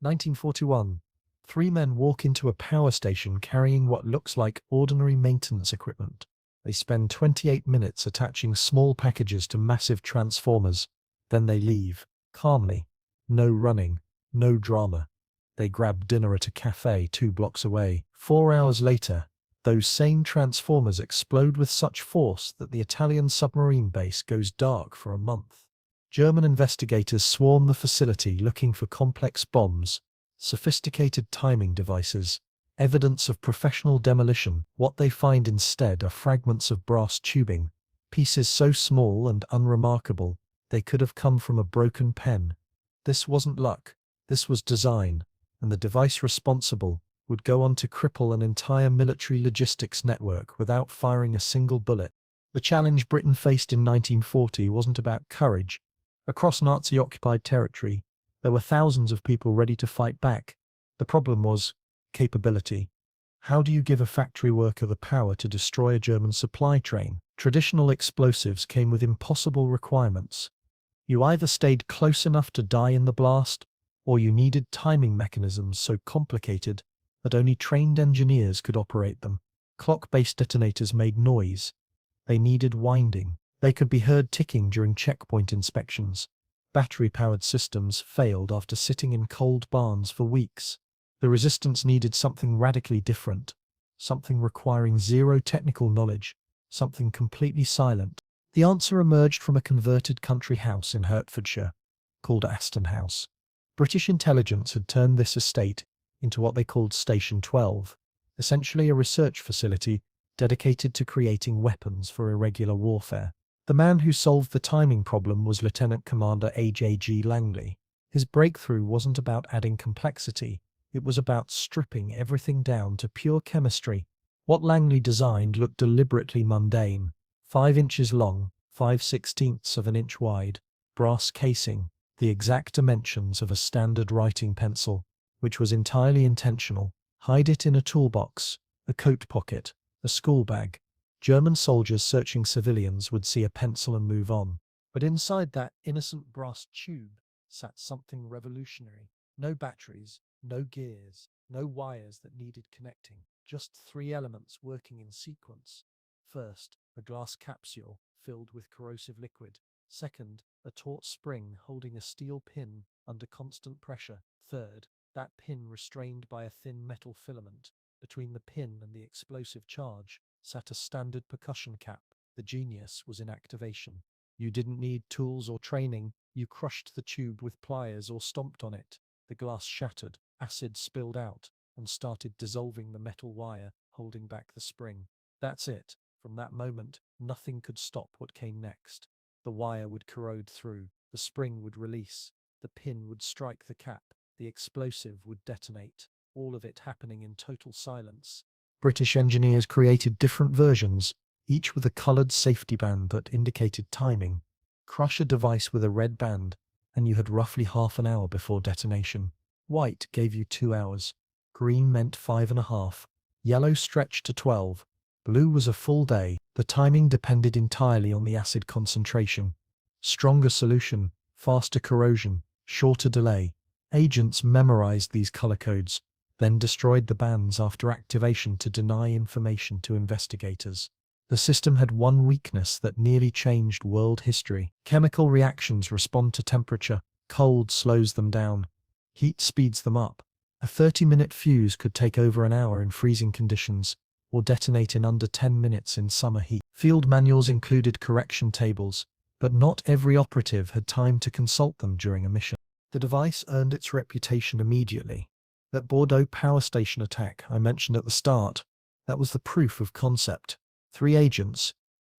1941. Three men walk into a power station carrying what looks like ordinary maintenance equipment. They spend 28 minutes attaching small packages to massive transformers. Then they leave, calmly. No running, no drama. They grab dinner at a cafe 2 blocks away. 4 hours later, those same transformers explode with such force that the Italian submarine base goes dark for a month. German investigators swarm the facility looking for complex bombs, sophisticated timing devices, evidence of professional demolition. What they find instead are fragments of brass tubing, pieces so small and unremarkable they could have come from a broken pen. This wasn't luck, this was design, and the device responsible would go on to cripple an entire military logistics network without firing a single bullet. The challenge Britain faced in 1940 wasn't about courage. Across Nazi-occupied territory, there were thousands of people ready to fight back. The problem was capability. How do you give a factory worker the power to destroy a German supply train? Traditional explosives came with impossible requirements. You either stayed close enough to die in the blast, or you needed timing mechanisms so complicated that only trained engineers could operate them. Clock-based detonators made noise. They needed winding. They could be heard ticking during checkpoint inspections. Battery-powered systems failed after sitting in cold barns for weeks. The resistance needed something radically different, something requiring zero technical knowledge, something completely silent. The answer emerged from a converted country house in Hertfordshire, called Aston House. British intelligence had turned this estate into what they called Station 12, essentially a research facility dedicated to creating weapons for irregular warfare. The man who solved the timing problem was Lieutenant Commander A.J.G. Langley. His breakthrough wasn't about adding complexity, it was about stripping everything down to pure chemistry. What Langley designed looked deliberately mundane. 5 inches long, 5/16ths of an inch wide, brass casing, the exact dimensions of a standard writing pencil, which was entirely intentional. Hide it in a toolbox, a coat pocket, a school bag. German soldiers searching civilians would see a pencil and move on. But inside that innocent brass tube sat something revolutionary. No batteries, no gears, no wires that needed connecting. Just 3 elements working in sequence. First, a glass capsule filled with corrosive liquid. Second, a taut spring holding a steel pin under constant pressure. Third, that pin restrained by a thin metal filament. Between the pin and the explosive charge sat a standard percussion cap. The genius was in activation. You didn't need tools or training. You crushed the tube with pliers or stomped on it. The glass shattered, acid spilled out, and started dissolving the metal wire holding back the spring. That's it. From that moment, nothing could stop what came next. The wire would corrode through, the spring would release, the pin would strike the cap, the explosive would detonate, all of it happening in total silence. British engineers created different versions, each with a coloured safety band that indicated timing. Crush a device with a red band, and you had roughly half an hour before detonation. White gave you 2 hours. Green meant 5.5. Yellow stretched to 12. Blue was a full day. The timing depended entirely on the acid concentration. Stronger solution, faster corrosion, shorter delay. Agents memorized these color codes, then destroyed the bands after activation to deny information to investigators. The system had one weakness that nearly changed world history. Chemical reactions respond to temperature. Cold slows them down. Heat speeds them up. A 30-minute fuse could take over an hour in freezing conditions, or detonate in under 10 minutes in summer heat. Field manuals included correction tables, but not every operative had time to consult them during a mission. The device earned its reputation immediately. That Bordeaux power station attack I mentioned at the start, that was the proof of concept. 3 agents,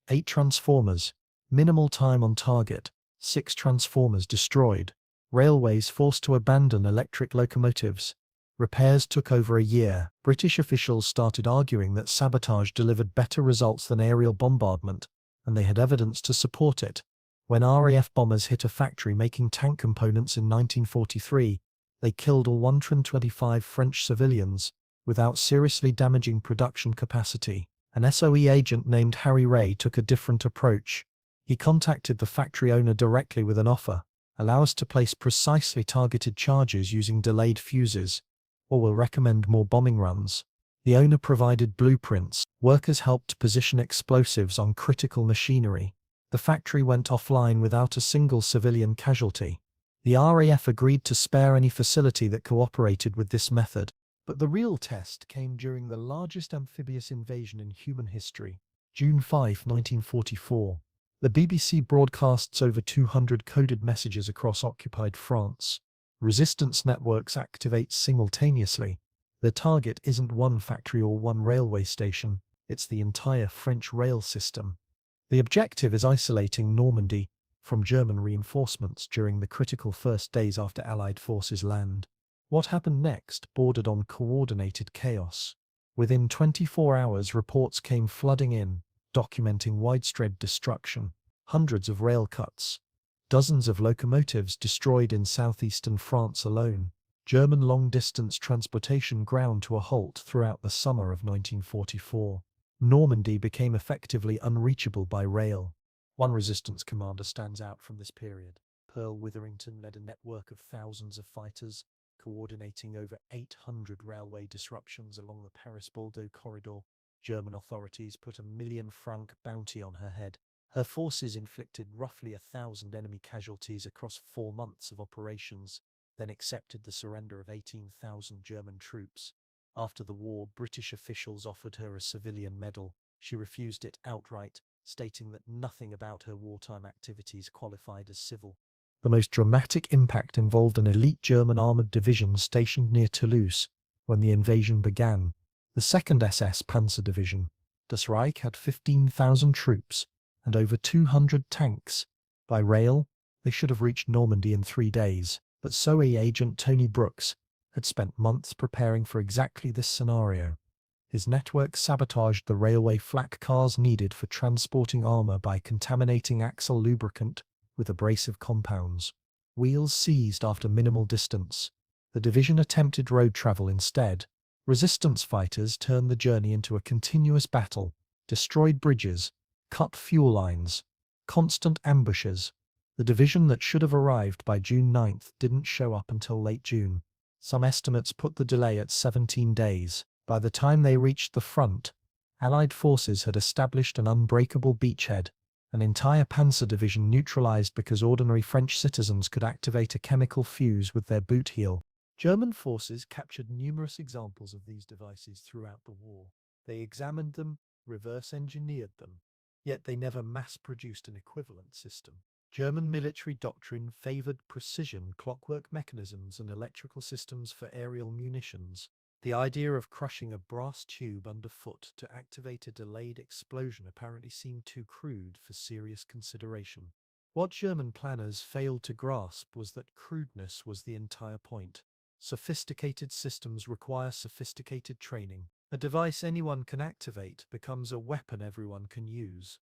8 transformers, minimal time on target, 6 transformers destroyed, railways forced to abandon electric locomotives. Repairs took over a year. British officials started arguing that sabotage delivered better results than aerial bombardment, and they had evidence to support it. When RAF bombers hit a factory making tank components in 1943, they killed all 125 French civilians, without seriously damaging production capacity. An SOE agent named Harry Ray took a different approach. He contacted the factory owner directly with an offer, allow us to place precisely targeted charges using delayed fuses, or will recommend more bombing runs. The owner provided blueprints. Workers helped position explosives on critical machinery. The factory went offline without a single civilian casualty. The RAF agreed to spare any facility that cooperated with this method. But the real test came during the largest amphibious invasion in human history. June 5, 1944. The BBC broadcasts over 200 coded messages across occupied France. Resistance networks activate simultaneously. The target isn't one factory or one railway station, it's the entire French rail system. The objective is isolating Normandy from German reinforcements during the critical first days after Allied forces land. What happened next bordered on coordinated chaos. Within 24 hours, reports came flooding in, documenting widespread destruction, hundreds of rail cuts, dozens of locomotives destroyed in southeastern France alone. German long-distance transportation ground to a halt throughout the summer of 1944. Normandy became effectively unreachable by rail. One resistance commander stands out from this period. Pearl Witherington led a network of thousands of fighters, coordinating over 800 railway disruptions along the Paris-Bordeaux corridor. German authorities put a £1,000,000 bounty on her head. Her forces inflicted roughly 1,000 enemy casualties across 4 months of operations, then accepted the surrender of 18,000 German troops. After the war, British officials offered her a civilian medal. She refused it outright, stating that nothing about her wartime activities qualified as civil. The most dramatic impact involved an elite German armoured division stationed near Toulouse when the invasion began. The 2nd SS Panzer Division. Das Reich had 15,000 troops and over 200 tanks. By rail, they should have reached Normandy in 3 days, but SOE agent Tony Brooks had spent months preparing for exactly this scenario. His network sabotaged the railway flak cars needed for transporting armour by contaminating axle lubricant with abrasive compounds. Wheels seized after minimal distance. The division attempted road travel instead. Resistance fighters turned the journey into a continuous battle, destroyed bridges, cut fuel lines, constant ambushes. The division that should have arrived by June 9th didn't show up until late June. Some estimates put the delay at 17 days. By the time they reached the front, Allied forces had established an unbreakable beachhead, an entire panzer division neutralized because ordinary French citizens could activate a chemical fuse with their boot heel. German forces captured numerous examples of these devices throughout the war. They examined them, reverse-engineered them, yet they never mass-produced an equivalent system. German military doctrine favored precision clockwork mechanisms and electrical systems for aerial munitions. The idea of crushing a brass tube underfoot to activate a delayed explosion apparently seemed too crude for serious consideration. What German planners failed to grasp was that crudeness was the entire point. Sophisticated systems require sophisticated training. A device anyone can activate becomes a weapon everyone can use.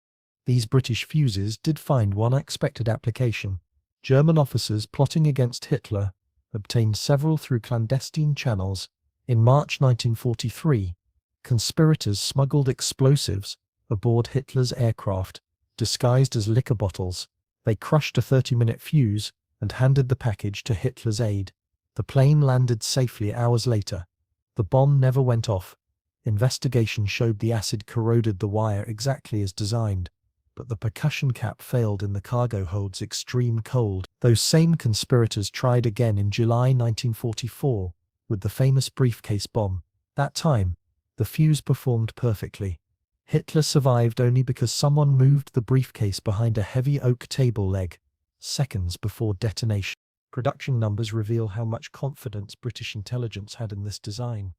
These British fuses did find one expected application. German officers plotting against Hitler obtained several through clandestine channels. In March 1943, conspirators smuggled explosives aboard Hitler's aircraft, disguised as liquor bottles. They crushed a 30-minute fuse and handed the package to Hitler's aide. The plane landed safely hours later. The bomb never went off. Investigation showed the acid corroded the wire exactly as designed, but the percussion cap failed in the cargo hold's extreme cold. Those same conspirators tried again in July 1944 with the famous briefcase bomb. That time, the fuse performed perfectly. Hitler survived only because someone moved the briefcase behind a heavy oak table leg, seconds before detonation. Production numbers reveal how much confidence British intelligence had in this design.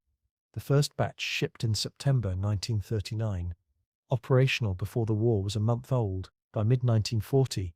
The first batch shipped in September 1939. Operational before the war was a month old. By mid-1940,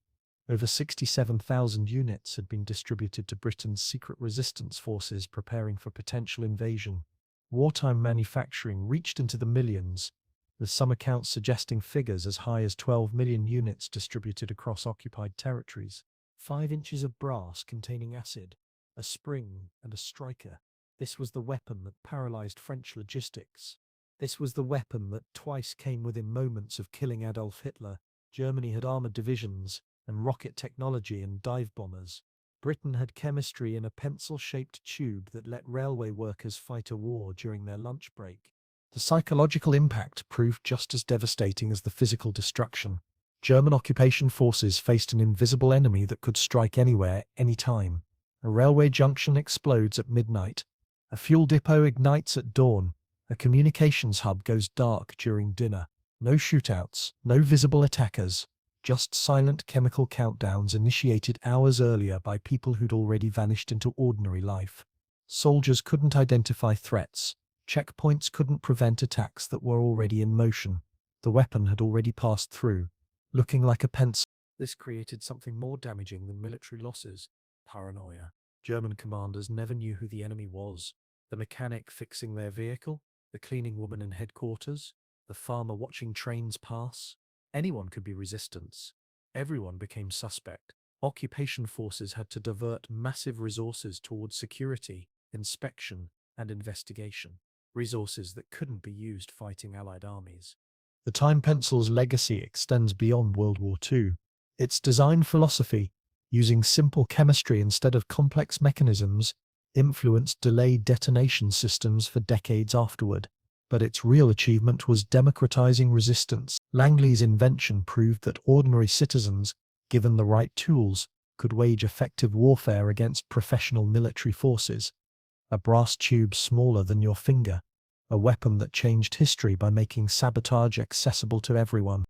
over 67,000 units had been distributed to Britain's secret resistance forces preparing for potential invasion. Wartime manufacturing reached into the millions, with some accounts suggesting figures as high as 12 million units distributed across occupied territories. 5 inches of brass containing acid, a spring, and a striker. This was the weapon that paralyzed French logistics. This was the weapon that twice came within moments of killing Adolf Hitler. Germany had armored divisions and rocket technology and dive bombers. Britain had chemistry in a pencil-shaped tube that let railway workers fight a war during their lunch break. The psychological impact proved just as devastating as the physical destruction. German occupation forces faced an invisible enemy that could strike anywhere, anytime. A railway junction explodes at midnight. A fuel depot ignites at dawn. A communications hub goes dark during dinner. No shootouts, no visible attackers, just silent chemical countdowns initiated hours earlier by people who'd already vanished into ordinary life. Soldiers couldn't identify threats. Checkpoints couldn't prevent attacks that were already in motion. The weapon had already passed through, looking like a pencil. This created something more damaging than military losses: paranoia. German commanders never knew who the enemy was. The mechanic fixing their vehicle, the cleaning woman in headquarters, the farmer watching trains pass. Anyone could be resistance. Everyone became suspect. Occupation forces had to divert massive resources towards security, inspection, and investigation. Resources that couldn't be used fighting Allied armies. The time pencil's legacy extends beyond World War II. Its design philosophy, using simple chemistry instead of complex mechanisms, influenced delayed detonation systems for decades afterward. But its real achievement was democratizing resistance. Langley's invention proved that ordinary citizens, given the right tools, could wage effective warfare against professional military forces. A brass tube smaller than your finger, a weapon that changed history by making sabotage accessible to everyone.